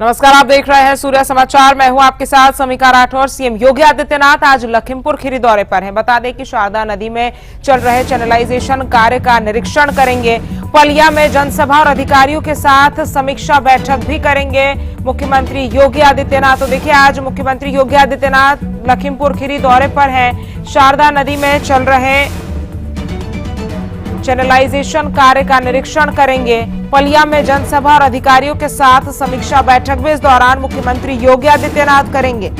नमस्कार, आप देख रहे हैं सूर्य समाचार। मैं हूं आपके साथ समीका राठौर। सीएम योगी आदित्यनाथ आज लखीमपुर खीरी दौरे पर हैं। बता दें कि शारदा नदी में चल रहे चैनलाइजेशन कार्य का निरीक्षण करेंगे। पलिया में जनसभा और अधिकारियों के साथ समीक्षा बैठक भी करेंगे मुख्यमंत्री योगी आदित्यनाथ। तो देखिए, आज मुख्यमंत्री योगी आदित्यनाथ लखीमपुर खीरी दौरे पर हैं। शारदा नदी में चल रहे चैनलाइजेशन कार्य का निरीक्षण करेंगे। पलिया में जनसभा और अधिकारियों के साथ समीक्षा बैठक भी इस दौरान मुख्यमंत्री योगी आदित्यनाथ करेंगे।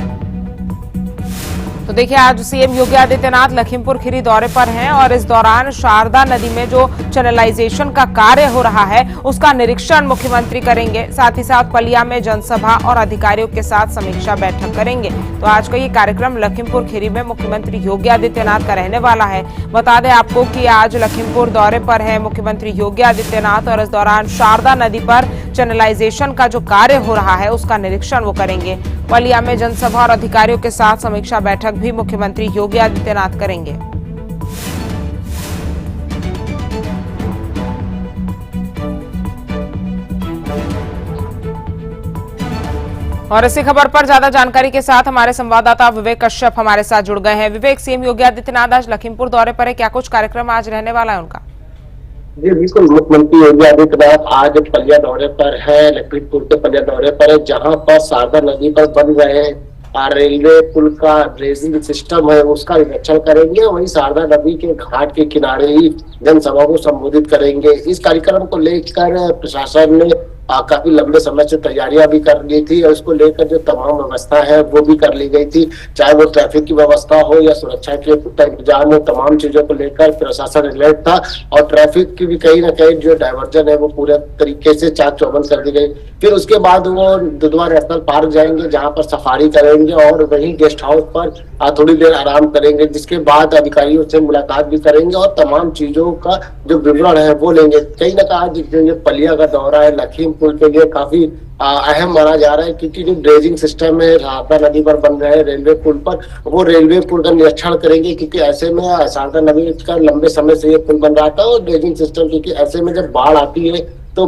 तो देखिए, आज सीएम योगी आदित्यनाथ लखीमपुर खीरी दौरे पर हैं और इस दौरान शारदा नदी में जो चैनलाइजेशन का कार्य हो रहा है उसका निरीक्षण मुख्यमंत्री करेंगे। साथ ही साथ पलिया में जनसभा और अधिकारियों के साथ समीक्षा बैठक करेंगे। तो आज का ये कार्यक्रम लखीमपुर खीरी में मुख्यमंत्री योगी आदित्यनाथ का रहने वाला है। बता दें आपको कि आज लखीमपुर दौरे पर है मुख्यमंत्री योगी आदित्यनाथ और इस दौरान शारदा नदी पर चैनलाइजेशन का जो कार्य हो रहा है उसका निरीक्षण वो करेंगे। पलिया में जनसभा और अधिकारियों के साथ समीक्षा बैठक भी मुख्यमंत्री योगी आदित्यनाथ करेंगे। और इसी खबर पर ज्यादा जानकारी के साथ हमारे संवाददाता विवेक कश्यप हमारे साथ जुड़ गए हैं। विवेक, सीएम योगी आदित्यनाथ आज लखीमपुर दौरे पर है, क्या कुछ कार्यक्रम आज रहने वाला है उनका? जी बिल्कुल, मुख्यमंत्री योगी आदित्यनाथ आज पलिया दौरे पर है, लखीमपुर के पलिया दौरे पर है, जहां पर शारदा नदी पर बन रहे रेलवे पुल का ड्रेजिंग सिस्टम है उसका निरीक्षण करेंगे। वहीं शारदा नदी के घाट के किनारे ही जनसभा को संबोधित करेंगे। इस कार्यक्रम को लेकर प्रशासन ने काफी लंबे समय से तैयारियां भी कर ली थी और इसको लेकर जो तमाम व्यवस्था है वो भी कर ली गई थी, चाहे वो ट्रैफिक की व्यवस्था हो या सुरक्षा के इंतजाम हो। तमाम चीजों को लेकर प्रशासन अलर्ट था और ट्रैफिक की भी कहीं ना कहीं जो डायवर्जन है वो पूरे तरीके से चाक चौबंद कर दी गई। फिर उसके बाद वो दुधवा नेशनल पार्क जाएंगे जहाँ पर सफारी करेंगे और वहीं गेस्ट हाउस पर थोड़ी देर आराम करेंगे, जिसके बाद अधिकारियों से मुलाकात भी करेंगे और तमाम चीजों का जो विवरण है वो लेंगे। कहीं ना कहीं पलिया का दौरा है लखीमपुर के लिए काफी अहम माना जा रहा है, क्योंकि जो ड्रेजिंग सिस्टम है शारदा नदी पर बन रहे हैं रेलवे पुल पर, वो रेलवे पुल का निरीक्षण करेंगे। क्योंकि ऐसे में शारदा नदी का लंबे समय से ये पुल बन रहा था और ड्रेजिंग सिस्टम, क्योंकि ऐसे में जब बाढ़ आती है तो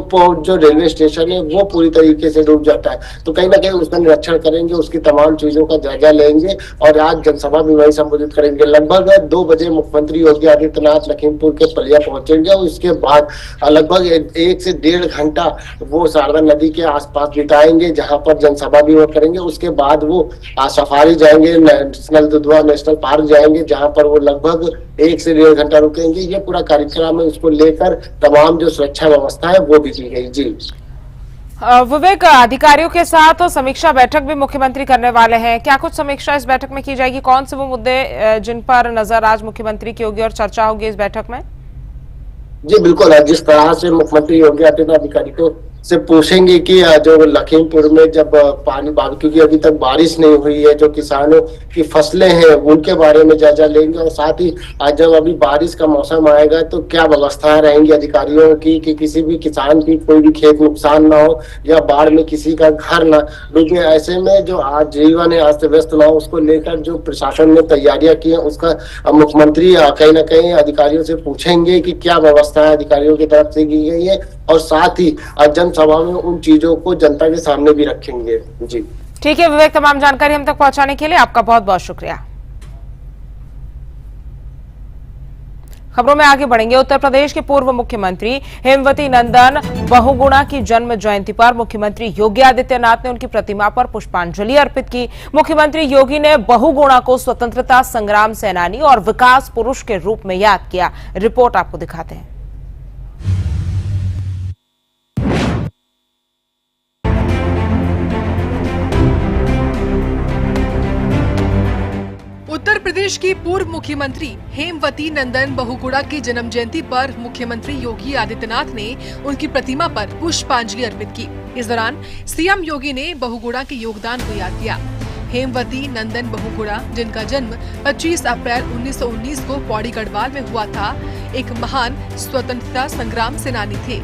जो रेलवे स्टेशन है वो पूरी तरीके से डूब जाता है। तो कहीं ना कहीं उसका निरीक्षण करेंगे, उसकी तमाम चीजों का जायजा लेंगे और आज जनसभा भी वही संबोधित करेंगे। लगभग 2 बजे मुख्यमंत्री योगी आदित्यनाथ लखीमपुर के पलिया पहुंचेंगे और इसके बाद लगभग 1 से 1.5 घंटा वो शारदा नदी के आसपास बिताएंगे, जहां पर जनसभा भी वो करेंगे। उसके बाद वो सफारी जाएंगे, नेशनल दुधवा नेशनल पार्क जाएंगे, जहां पर वो लगभग 1 से 1.5 घंटा रुकेंगे। ये पूरा कार्यक्रम है, उसको लेकर तमाम जो सुरक्षा व्यवस्था है वो भी की गई। जी विवेक, अधिकारियों के साथ समीक्षा बैठक भी मुख्यमंत्री करने वाले हैं, क्या कुछ समीक्षा इस बैठक में की जाएगी? कौन से वो मुद्दे जिन पर नजर आज मुख्यमंत्री की होगी और चर्चा होगी इस बैठक में? जी बिल्कुल, जिस तरह से मुख्यमंत्री योगी आदित्यनाथ अधिकारी को से पूछेंगे कि जो लखीमपुर में जब पानी क्योंकि अभी तक बारिश नहीं हुई है, जो किसानों की फसलें हैं उनके बारे में जायजा लेंगे और साथ ही जब अभी बारिश का मौसम आएगा तो क्या व्यवस्थाएं रहेंगी अधिकारियों की कि किसी भी किसान की कोई भी खेत नुकसान ना हो या बाढ़ में किसी का घर ना डूबे। ऐसे में जो आज जीवन है अस्त व्यस्त ना हो, उसको लेकर जो प्रशासन ने तैयारियां की है उसका मुख्यमंत्री कहीं ना कहीं अधिकारियों से पूछेंगे कि क्या व्यवस्था अधिकारियों की तरफ से की गई है और साथ ही जनसभा में उन चीजों को जनता के सामने भी रखेंगे। जी ठीक है विवेक, तमाम जानकारी हम तक पहुंचाने के लिए आपका बहुत बहुत शुक्रिया। खबरों में आगे बढ़ेंगे। उत्तर प्रदेश के पूर्व मुख्यमंत्री हेमवती नंदन बहुगुणा की जन्म जयंती पर मुख्यमंत्री योगी आदित्यनाथ ने उनकी प्रतिमा पर पुष्पांजलि अर्पित की। मुख्यमंत्री योगी ने बहुगुणा को स्वतंत्रता संग्राम सेनानी और विकास पुरुष के रूप में याद किया। रिपोर्ट आपको दिखाते हैं। उत्तर प्रदेश की पूर्व मुख्यमंत्री हेमवती नंदन बहुगुणा की जन्म जयंती पर मुख्यमंत्री योगी आदित्यनाथ ने उनकी प्रतिमा पर पुष्पांजलि अर्पित की। इस दौरान सीएम योगी ने बहुगुणा के योगदान को याद किया। हेमवती नंदन बहुगुणा, जिनका जन्म 25 अप्रैल 1919 को पौड़ी गढ़वाल में हुआ था, एक महान स्वतंत्रता संग्राम सेनानी थे।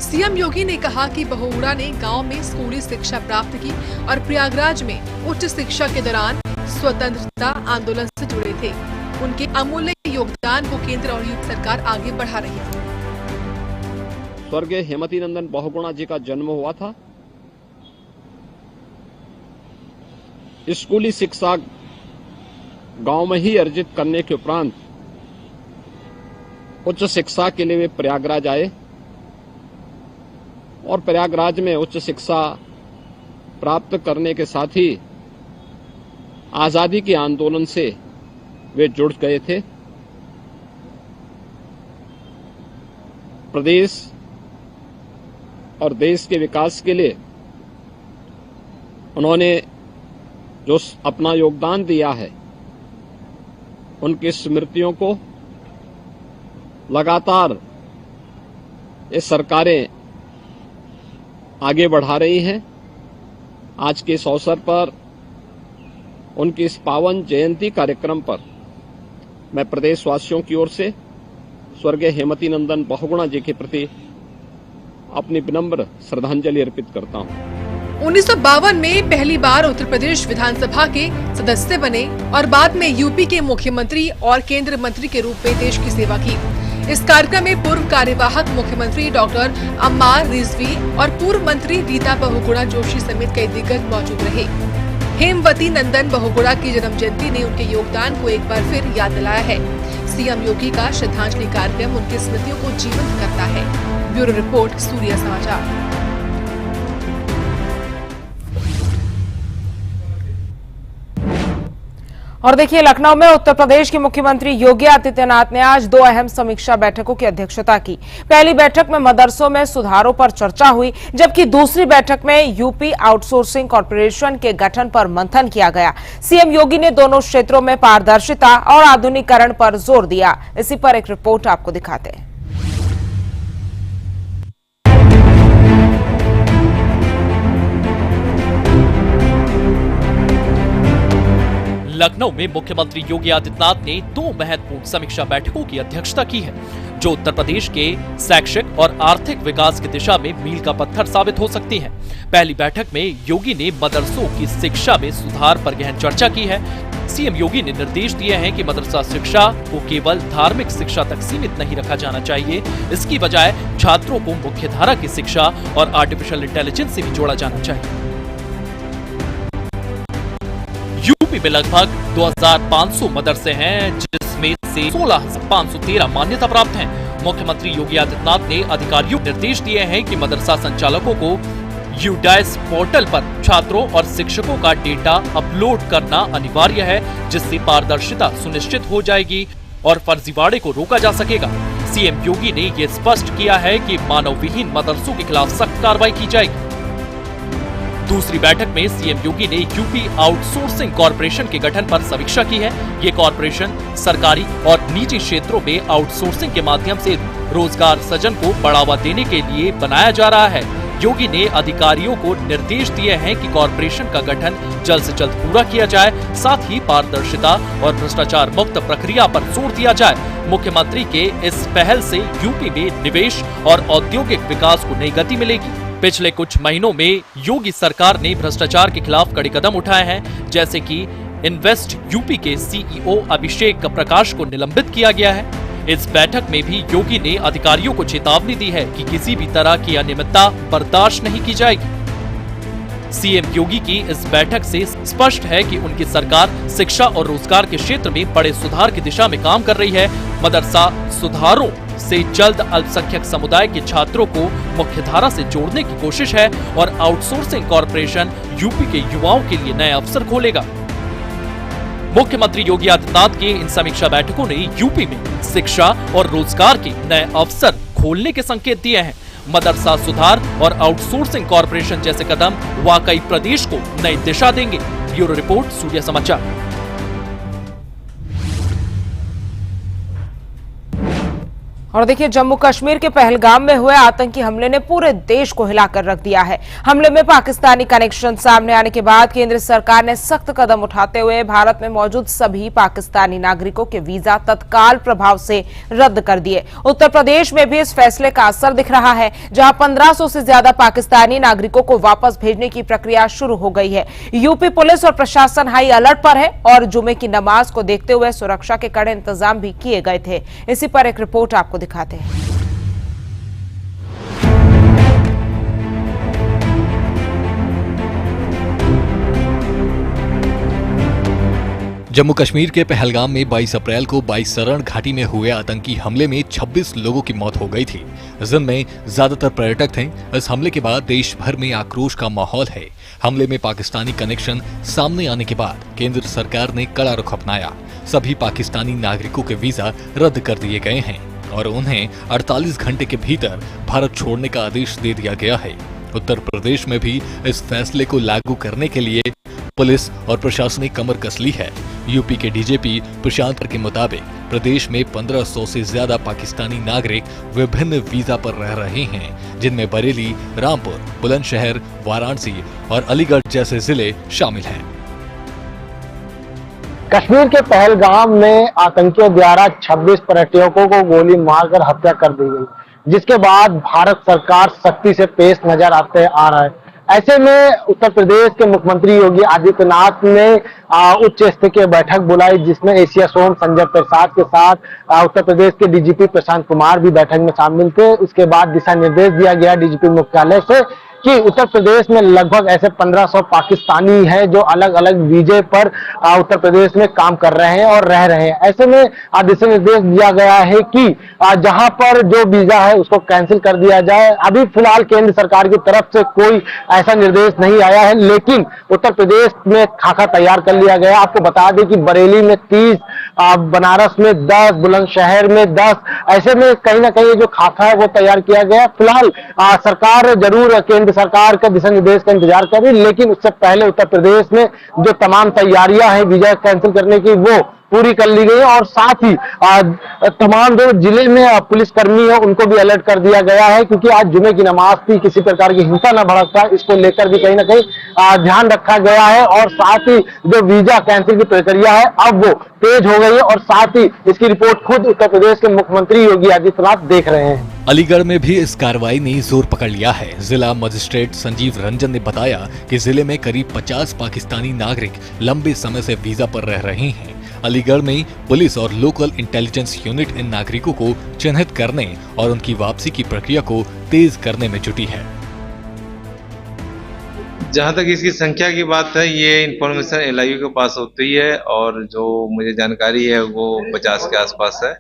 सीएम योगी ने कहा कि बहुगुणा ने गांव में स्कूली शिक्षा प्राप्त की और प्रयागराज में उच्च शिक्षा के दौरान स्वतंत्रता आंदोलन से जुड़े थे। उनके अमूल्य योगदान को केंद्र और यूपी सरकार आगे बढ़ा रही है। स्वर्गीय हेमवती नंदन बहुगुणा जी का जन्म हुआ था स्कूली शिक्षा गांव में ही अर्जित करने के उपरांत उच्च शिक्षा के लिए वे प्रयागराज आए और प्रयागराज में उच्च शिक्षा प्राप्त करने के साथ ही आजादी के आंदोलन से वे जुड़ गए थे। प्रदेश और देश के विकास के लिए उन्होंने जो अपना योगदान दिया है, उनकी स्मृतियों को लगातार ये सरकारें आगे बढ़ा रही हैं। आज के इस अवसर पर उनकी इस पावन जयंती कार्यक्रम पर मैं प्रदेशवासियों की ओर से स्वर्गीय हेमवती नंदन बहुगुणा जी के प्रति अपनी विनम्र श्रद्धांजलि अर्पित करता हूं। 1952 में पहली बार उत्तर प्रदेश विधानसभा के सदस्य बने और बाद में यूपी के मुख्यमंत्री और केंद्रीय मंत्री के रूप में देश की सेवा की। इस कार्यक्रम में पूर्व कार्यवाहक मुख्यमंत्री डॉक्टर अम्मार रिजवी और पूर्व मंत्री रीता बहुगुणा जोशी समेत कई दिग्गज मौजूद रहे। हेमवती नंदन बहुगुणा की जन्म जयंती ने उनके योगदान को एक बार फिर याद दिलाया है। सीएम योगी का श्रद्धांजलि कार्यक्रम उनकी स्मृतियों को जीवंत करता है। ब्यूरो रिपोर्ट, सूर्य समाचार। और देखिए, लखनऊ में उत्तर प्रदेश के मुख्यमंत्री योगी आदित्यनाथ ने आज 2 अहम समीक्षा बैठकों की अध्यक्षता की। पहली बैठक में मदरसों में सुधारों पर चर्चा हुई, जबकि दूसरी बैठक में यूपी आउटसोर्सिंग कॉर्पोरेशन के गठन पर मंथन किया गया। सीएम योगी ने दोनों क्षेत्रों में पारदर्शिता और आधुनिकीकरण पर जोर दिया। इसी पर एक रिपोर्ट आपको दिखाते हैं। लखनऊ में मुख्यमंत्री योगी आदित्यनाथ ने 2 महत्वपूर्ण समीक्षा बैठकों की अध्यक्षता की है, जो उत्तर प्रदेश के शैक्षिक और आर्थिक विकास की दिशा में मील का पत्थर साबित हो सकती हैं। पहली बैठक में योगी ने मदरसों की शिक्षा में सुधार पर गहन चर्चा की है। सीएम योगी ने निर्देश दिए हैं कि मदरसा शिक्षा को केवल धार्मिक शिक्षा तक सीमित नहीं रखा जाना चाहिए, इसकी बजाय छात्रों को मुख्यधारा की शिक्षा और आर्टिफिशियल इंटेलिजेंस से भी जोड़ा जाना चाहिए। यूपी में लगभग 2500 मदरसे हैं, जिसमें से 16,513 मान्यता प्राप्त हैं। मुख्यमंत्री योगी आदित्यनाथ ने अधिकारियों को निर्देश दिए हैं कि मदरसा संचालकों को यूडाइस पोर्टल पर छात्रों और शिक्षकों का डेटा अपलोड करना अनिवार्य है, जिससे पारदर्शिता सुनिश्चित हो जाएगी और फर्जीवाड़े को रोका जा सकेगा। सीएम योगी ने ये स्पष्ट किया है कि मानवविहीन मदरसों के खिलाफ सख्त कार्रवाई की जाएगी। दूसरी बैठक में सीएम योगी ने यूपी आउटसोर्सिंग कॉर्पोरेशन के गठन पर समीक्षा की है। ये कॉर्पोरेशन सरकारी और निजी क्षेत्रों में आउटसोर्सिंग के माध्यम से रोजगार सृजन को बढ़ावा देने के लिए बनाया जा रहा है। योगी ने अधिकारियों को निर्देश दिए हैं कि कॉर्पोरेशन का गठन जल्द से जल्द पूरा किया जाए, साथ ही पारदर्शिता और भ्रष्टाचार मुक्त प्रक्रिया पर जोर दिया जाए। मुख्यमंत्री के इस पहल से यूपी में निवेश और औद्योगिक विकास को नई गति मिलेगी। पिछले कुछ महीनों में योगी सरकार ने भ्रष्टाचार के खिलाफ कड़े कदम उठाए हैं, जैसे कि इन्वेस्ट यूपी के सीईओ अभिषेक प्रकाश को निलंबित किया गया है। इस बैठक में भी योगी ने अधिकारियों को चेतावनी दी है कि किसी भी तरह की अनियमितता बर्दाश्त नहीं की जाएगी। सीएम योगी की इस बैठक से स्पष्ट है कि उनकी सरकार शिक्षा और रोजगार के क्षेत्र में बड़े सुधार की दिशा में काम कर रही है। मदरसा सुधारों से जल्द अल्पसंख्यक समुदाय के छात्रों को मुख्यधारा से जोड़ने की कोशिश है और आउटसोर्सिंग कॉर्पोरेशन यूपी के युवाओं के लिए नए अवसर खोलेगा। मुख्यमंत्री योगी आदित्यनाथ की इन समीक्षा बैठकों ने यूपी में शिक्षा और रोजगार के नए अवसर खोलने के संकेत दिए हैं। मदरसा सुधार और आउटसोर्सिंग कॉर्पोरेशन जैसे कदम वाकई प्रदेश को नई दिशा देंगे। ब्यूरो रिपोर्ट, सूर्य समाचार। और देखिए, जम्मू कश्मीर के पहलगाम में हुए आतंकी हमले ने पूरे देश को हिलाकर रख दिया है। हमले में पाकिस्तानी कनेक्शन सामने आने के बाद केंद्र सरकार ने सख्त कदम उठाते हुए भारत में मौजूद सभी पाकिस्तानी नागरिकों के वीजा तत्काल प्रभाव से रद्द कर दिए। उत्तर प्रदेश में भी इस फैसले का असर दिख रहा है, जहां 1500 से ज्यादा पाकिस्तानी नागरिकों को वापस भेजने की प्रक्रिया शुरू हो गई है। यूपी पुलिस और प्रशासन हाई अलर्ट पर है और जुमे की नमाज को देखते हुए सुरक्षा के कड़े इंतजाम भी किए गए थे। इसी पर एक रिपोर्ट आपको दिखाते हैं। जम्मू कश्मीर के पहलगाम में 22 अप्रैल को 22 सरण घाटी में हुए आतंकी हमले में 26 लोगों की मौत हो गई थी, जिनमें ज्यादातर पर्यटक थे। इस हमले के बाद देश भर में आक्रोश का माहौल है। हमले में पाकिस्तानी कनेक्शन सामने आने के बाद केंद्र सरकार ने कड़ा रुख अपनाया। सभी पाकिस्तानी नागरिकों के वीजा रद्द कर दिए गए हैं और उन्हें 48 घंटे के भीतर भारत छोड़ने का आदेश दे दिया गया है। उत्तर प्रदेश में भी इस फैसले को लागू करने के लिए पुलिस और प्रशासन ने कमर कस ली है। यूपी के डीजीपी प्रशांत के मुताबिक प्रदेश में 1500 से ज्यादा पाकिस्तानी नागरिक विभिन्न वीजा पर रह रहे हैं, जिनमें बरेली, रामपुर, बुलंदशहर, वाराणसी और अलीगढ़ जैसे जिले शामिल हैं। कश्मीर के पहलगाम में आतंकियों द्वारा 26 पर्यटकों को गोली मारकर हत्या कर दी गई, जिसके बाद भारत सरकार सख्ती से पेश नजर आ रहा है। ऐसे में उत्तर प्रदेश के मुख्यमंत्री योगी आदित्यनाथ ने उच्च स्तरीय की बैठक बुलाई, जिसमें एशिया सोम संजय प्रसाद के साथ उत्तर प्रदेश के डीजीपी प्रशांत कुमार भी बैठक में शामिल थे। उसके बाद दिशा निर्देश दिया गया डीजीपी मुख्यालय से कि उत्तर प्रदेश में लगभग ऐसे 1500 पाकिस्तानी हैं जो अलग अलग वीजे पर उत्तर प्रदेश में काम कर रहे हैं और रह रहे हैं। ऐसे में दिशा निर्देश दिया गया है कि जहां पर जो वीजा है उसको कैंसिल कर दिया जाए। अभी फिलहाल केंद्र सरकार की तरफ से कोई ऐसा निर्देश नहीं आया है, लेकिन उत्तर प्रदेश में खाका तैयार कर लिया गया। आपको बता दें कि बरेली में 30, बनारस में 10, बुलंदशहर में 10, ऐसे में कहीं ना कहीं जो खाका है वो तैयार किया गया। फिलहाल सरकार जरूर केंद्र सरकार के दिशा निर्देश का इंतजार कर रही, लेकिन उससे पहले उत्तर प्रदेश में जो तमाम तैयारियां हैं वीजा कैंसिल करने की वो पूरी कर ली गई और साथ ही तमाम जो जिले में पुलिसकर्मी है उनको भी अलर्ट कर दिया गया है, क्योंकि आज जुमे की नमाज थी, किसी प्रकार की हिंसा न भड़कता, इसको लेकर भी कहीं ना कहीं ध्यान रखा गया है। और साथ ही जो वीजा कैंसिल की प्रक्रिया है अब वो तेज हो गई है और साथ ही इसकी रिपोर्ट खुद उत्तर प्रदेश के मुख्यमंत्री योगी आदित्यनाथ देख रहे हैं। अलीगढ़ में भी इस कार्रवाई ने जोर पकड़ लिया है। जिला मजिस्ट्रेट संजीव रंजन ने बताया कि जिले में करीब 50 पाकिस्तानी नागरिक लंबे समय से वीजा पर रह रहे हैं। अलीगढ़ में पुलिस और लोकल इंटेलिजेंस यूनिट इन नागरिकों को चिन्हित करने और उनकी वापसी की प्रक्रिया को तेज करने में जुटी है। जहां तक इसकी संख्या की बात है, ये इंफॉर्मेशन एलआईयू के पास होती है और जो मुझे जानकारी है वो 50 के आसपास है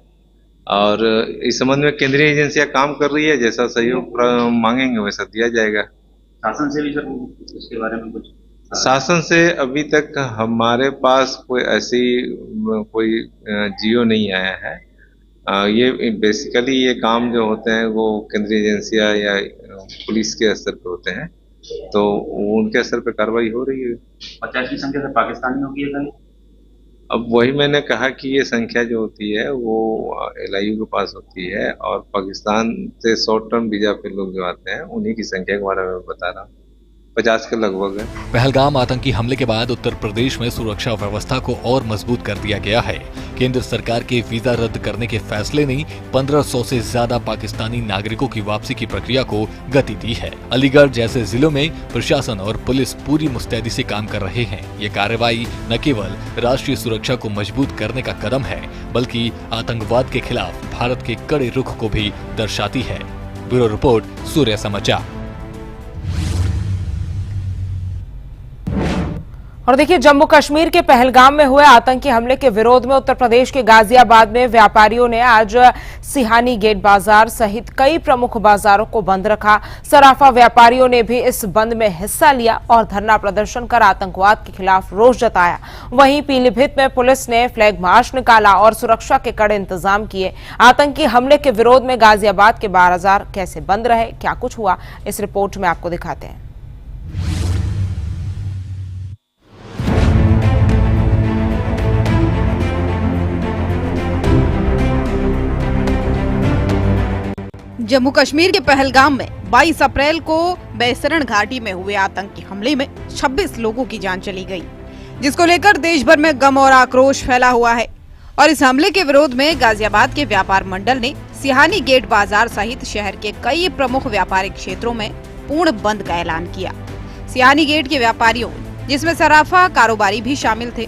और इस संबंध में केंद्रीय एजेंसियां काम कर रही है। जैसा सहयोग मांगेंगे वैसा दिया जाएगा। शासन से भी सर इसके बारे में कुछ? शासन से अभी तक हमारे पास कोई जियो नहीं आया है। ये बेसिकली ये काम जो होते हैं वो केंद्रीय एजेंसियां या पुलिस के स्तर पे होते हैं, तो उनके स्तर पे कार्रवाई हो रही है। 50 की संख्या से पाकिस्तानियों की है। अब वही मैंने कहा कि ये संख्या जो होती है वो एलआईयू के पास होती है और पाकिस्तान से शॉर्ट टर्म वीजा पे लोग जो आते हैं उन्हीं की संख्या के बारे में बता रहा हूँ। 50 के लगभग है। पहलगाम आतंकी हमले के बाद उत्तर प्रदेश में सुरक्षा व्यवस्था को और मजबूत कर दिया गया है। केंद्र सरकार के वीजा रद्द करने के फैसले ने 1500 से ज्यादा पाकिस्तानी नागरिकों की वापसी की प्रक्रिया को गति दी है। अलीगढ़ जैसे जिलों में प्रशासन और पुलिस पूरी मुस्तैदी से काम कर रहे हैं। ये कार्रवाई न केवल राष्ट्रीय सुरक्षा को मजबूत करने का कदम है, बल्कि आतंकवाद के खिलाफ भारत के कड़े रुख को भी दर्शाती है। ब्यूरो रिपोर्ट, सूर्य समाचार। और देखिए, जम्मू कश्मीर के पहलगाम में हुए आतंकी हमले के विरोध में उत्तर प्रदेश के गाजियाबाद में व्यापारियों ने आज सिहानी गेट बाजार सहित कई प्रमुख बाजारों को बंद रखा। सराफा व्यापारियों ने भी इस बंद में हिस्सा लिया और धरना प्रदर्शन कर आतंकवाद के खिलाफ रोष जताया। वहीं पीलीभीत में पुलिस ने फ्लैग मार्च निकाला और सुरक्षा के कड़े इंतजाम किए। आतंकी हमले के विरोध में गाजियाबाद के बाजार कैसे बंद रहे, क्या कुछ हुआ, इस रिपोर्ट में आपको दिखाते हैं। जम्मू कश्मीर के पहलगाम में 22 अप्रैल को बैसरण घाटी में हुए आतंकी हमले में 26 लोगों की जान चली गई, जिसको लेकर देश भर में गम और आक्रोश फैला हुआ है। और इस हमले के विरोध में गाजियाबाद के व्यापार मंडल ने सिहानी गेट बाजार सहित शहर के कई प्रमुख व्यापारिक क्षेत्रों में पूर्ण बंद का ऐलान किया। सिहानी गेट के व्यापारियों, जिसमें सराफा कारोबारी भी शामिल थे,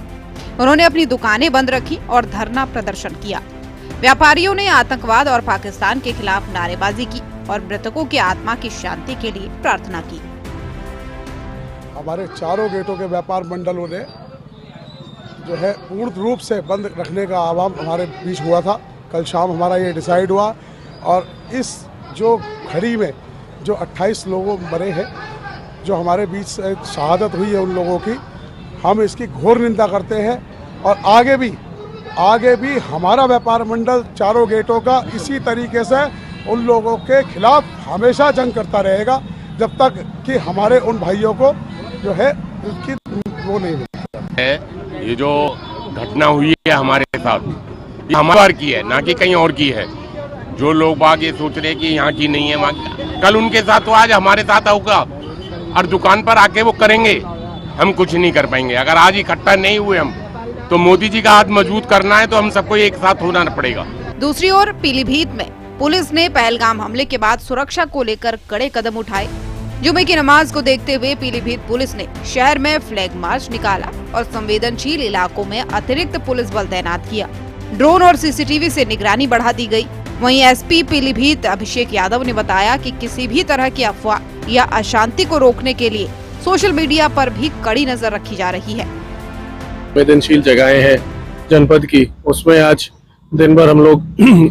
उन्होंने अपनी दुकानें बंद रखी और धरना प्रदर्शन किया। व्यापारियों ने आतंकवाद और पाकिस्तान के खिलाफ नारेबाजी की और मृतकों की आत्मा की शांति के लिए प्रार्थना की। हमारे चारों गेटों के व्यापार मंडलों ने जो है पूर्ण रूप से बंद रखने का आह्वान हमारे बीच हुआ था। कल शाम हमारा ये डिसाइड हुआ और इस जो घड़ी में जो 28 लोग मरे हैं, जो हमारे बीच से शहादत हुई है उन लोगों की, हम इसकी घोर निंदा करते हैं और आगे भी हमारा व्यापार मंडल चारों गेटों का इसी तरीके से उन लोगों के खिलाफ हमेशा जंग करता रहेगा जब तक कि हमारे उन भाइयों को जो है उसकी वो नहीं मिलती है। ये जो घटना हुई है हमारे साथ, ये हमारे की है, ना कि कहीं और की है। जो लोग बाग ये सोच रहे कि यहाँ की नहीं है, वहाँ की, कल उनके साथ तो आज हमारे साथ होगा और दुकान पर आके वो करेंगे। हम कुछ नहीं कर पाएंगे अगर आज इकट्ठा नहीं हुए हम, तो मोदी जी का हाथ मजबूत करना है तो हम सबको एक साथ होना पड़ेगा। दूसरी ओर पीलीभीत में पुलिस ने पहलगाम हमले के बाद सुरक्षा को लेकर कड़े कदम उठाए। जुमे की नमाज को देखते हुए पीलीभीत पुलिस ने शहर में फ्लैग मार्च निकाला और संवेदनशील इलाकों में अतिरिक्त पुलिस बल तैनात किया। ड्रोन और सीसीटीवी से निगरानी बढ़ा दी गई। वहीं एसपी पीलीभीत अभिषेक यादव ने बताया कि किसी भी तरह की अफवाह या अशांति को रोकने के लिए सोशल मीडिया पर भी कड़ी नजर रखी जा रही है। संवेदनशील जगहें हैं जनपद की, उसमें आज दिन भर हम लोग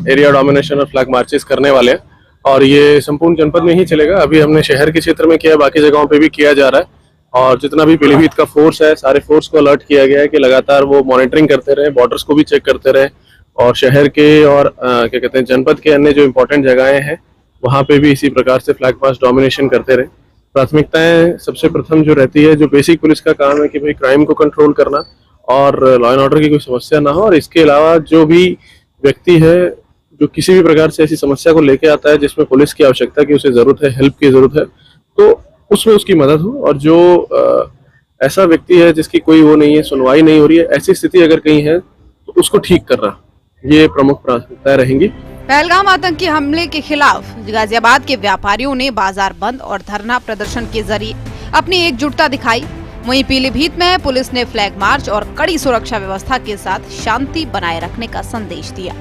एरिया डोमिनेशन और फ्लैग मार्चेस करने वाले हैं और ये संपूर्ण जनपद में ही चलेगा। अभी हमने शहर के क्षेत्र में किया, बाकी जगहों पे भी किया जा रहा है और जितना भी पीलीभीत का फोर्स है, सारे फोर्स को अलर्ट किया गया है कि लगातार वो मॉनिटरिंग करते रहे, बॉर्डर्स को भी चेक करते रहे और शहर के और क्या कहते हैं जनपद के अन्य जो इम्पोर्टेंट जगहें हैं वहाँ पे भी इसी प्रकार से फ्लैग मार्च डोमिनेशन करते रहे। प्राथमिकताएं सबसे प्रथम जो रहती है, जो बेसिक पुलिस का काम है कि भाई क्राइम को कंट्रोल करना और लॉ एंड ऑर्डर की कोई समस्या ना हो, और इसके अलावा जो भी व्यक्ति है जो किसी भी प्रकार से ऐसी समस्या को लेके आता है जिसमें पुलिस की आवश्यकता की उसे जरूरत है, हेल्प की जरूरत है, तो उसमें उसकी मदद हो। और जो ऐसा व्यक्ति है जिसकी कोई वो नहीं है, सुनवाई नहीं हो रही है, ऐसी स्थिति अगर कहीं है तो उसको ठीक करना, ये प्रमुख प्राथमिकताएं रहेंगी। पहलगाम आतंकी हमले के खिलाफ गाजियाबाद के व्यापारियों ने बाजार बंद और धरना प्रदर्शन के जरिए अपनी एकजुटता दिखाई। वहीं पीलीभीत में पुलिस ने फ्लैग मार्च और कड़ी सुरक्षा व्यवस्था के साथ शांति बनाए रखने का संदेश दिया।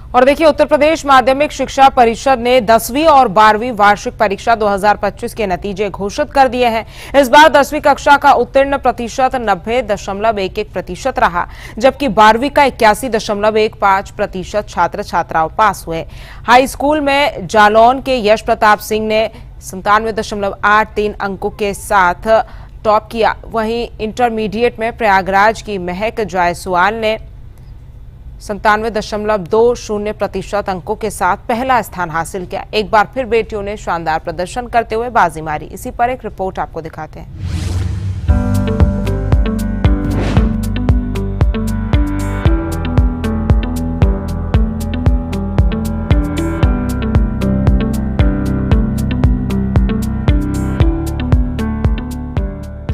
और देखिए, उत्तर प्रदेश माध्यमिक शिक्षा परिषद ने 10वीं और 12वीं वार्षिक परीक्षा 2025 के नतीजे घोषित कर दिए हैं। इस बार 10वीं कक्षा का उत्तीर्ण प्रतिशत 90.11% रहा, जबकि 12वीं का 81.15% छात्र छात्राओं पास हुए। हाई स्कूल में जालौन के यश प्रताप सिंह ने 97.83 अंकों के साथ टॉप किया। वहीं इंटरमीडिएट में प्रयागराज की महक जायसवाल ने 97.20% अंकों के साथ पहला स्थान हासिल किया। एक बार फिर बेटियों ने शानदार प्रदर्शन करते हुए बाजी मारी। इसी पर एक रिपोर्ट आपको दिखाते हैं।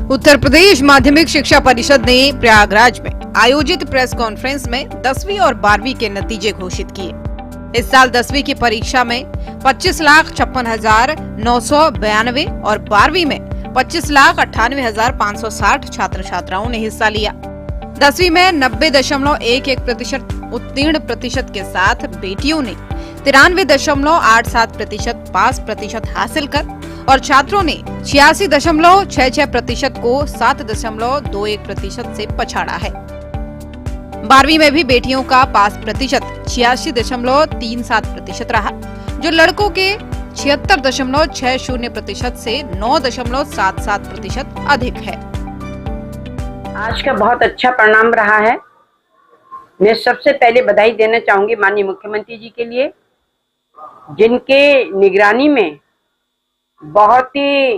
उत्तर प्रदेश माध्यमिक शिक्षा परिषद ने प्रयागराज में आयोजित प्रेस कॉन्फ्रेंस में 10वीं और 12वीं के नतीजे घोषित किए। इस साल 10वीं की परीक्षा में 25,56,992 और 12वीं में 25,98,560 छात्र छात्राओं ने हिस्सा लिया। 10वीं में 90.11% उत्तीर्ण प्रतिशत के साथ बेटियों ने 93.87% पास प्रतिशत हासिल कर और छात्रों ने 86.66% को 7.21% से पछाड़ा है। 12वीं में भी बेटियों का पास प्रतिशत 86.37% रहा, जो लड़कों के 76.60% से 9.77% अधिक है। आज का बहुत अच्छा परिणाम रहा है। मैं सबसे पहले बधाई देना चाहूंगी माननीय मुख्यमंत्री जी के लिए, जिनके निगरानी में बहुत ही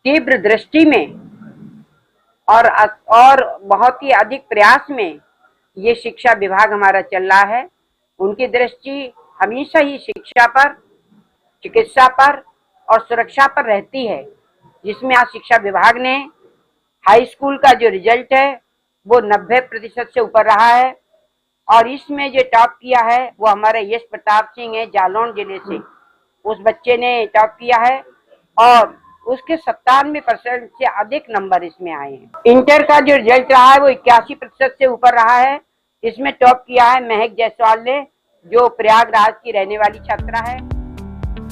तीव्र दृष्टि में और बहुत ही अधिक प्रयास में ये शिक्षा विभाग हमारा चल रहा है। उनकी दृष्टि हमेशा ही शिक्षा पर, चिकित्सा पर और सुरक्षा पर रहती है, जिसमें आज शिक्षा विभाग ने हाई स्कूल का जो रिजल्ट है वो 90% से ऊपर रहा है और इसमें जो टॉप किया है वो हमारा यश प्रताप सिंह है, जालौन जिले से। उस बच्चे ने टॉप किया है और उसके 97% से अधिक नंबर इसमें आए हैं। इंटर का जो रिजल्ट रहा है वो 81% से ऊपर रहा है। इसमें टॉप किया है महक जायसवाल ने, जो प्रयागराज की रहने वाली छात्रा है।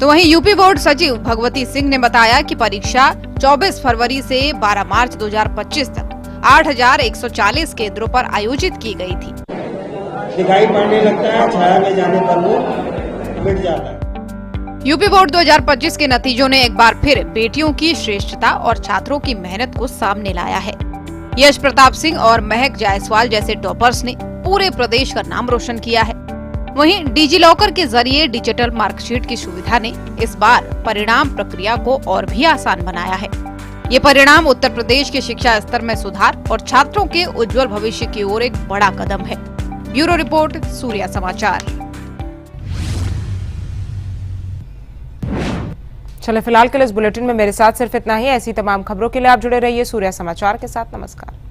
तो वहीं यूपी बोर्ड सचिव भगवती सिंह ने बताया कि परीक्षा 24 फरवरी से 12 मार्च 2025 तक 8,140 केंद्रों पर आयोजित की गई थी। दिखाई पड़ने लगता है, छाया में जाने पर वो मिट जाता है। यूपी बोर्ड 2025 के नतीजों ने एक बार फिर बेटियों की श्रेष्ठता और छात्रों की मेहनत को सामने लाया है। यश प्रताप सिंह और महक जायसवाल जैसे टॉपर्स ने पूरे प्रदेश का नाम रोशन किया है। वहीं डिजी लॉकर के जरिए डिजिटल मार्कशीट की सुविधा ने इस बार परिणाम प्रक्रिया को और भी आसान बनाया है। ये परिणाम उत्तर प्रदेश के शिक्षा स्तर में सुधार और छात्रों के उज्जवल भविष्य की ओर एक बड़ा कदम है। ब्यूरो रिपोर्ट, सूर्या समाचार। चले फिलहाल के लिए इस बुलेटिन में मेरे साथ सिर्फ इतना ही। ऐसी तमाम खबरों के लिए आप जुड़े रहिए सूर्या समाचार के साथ। नमस्कार।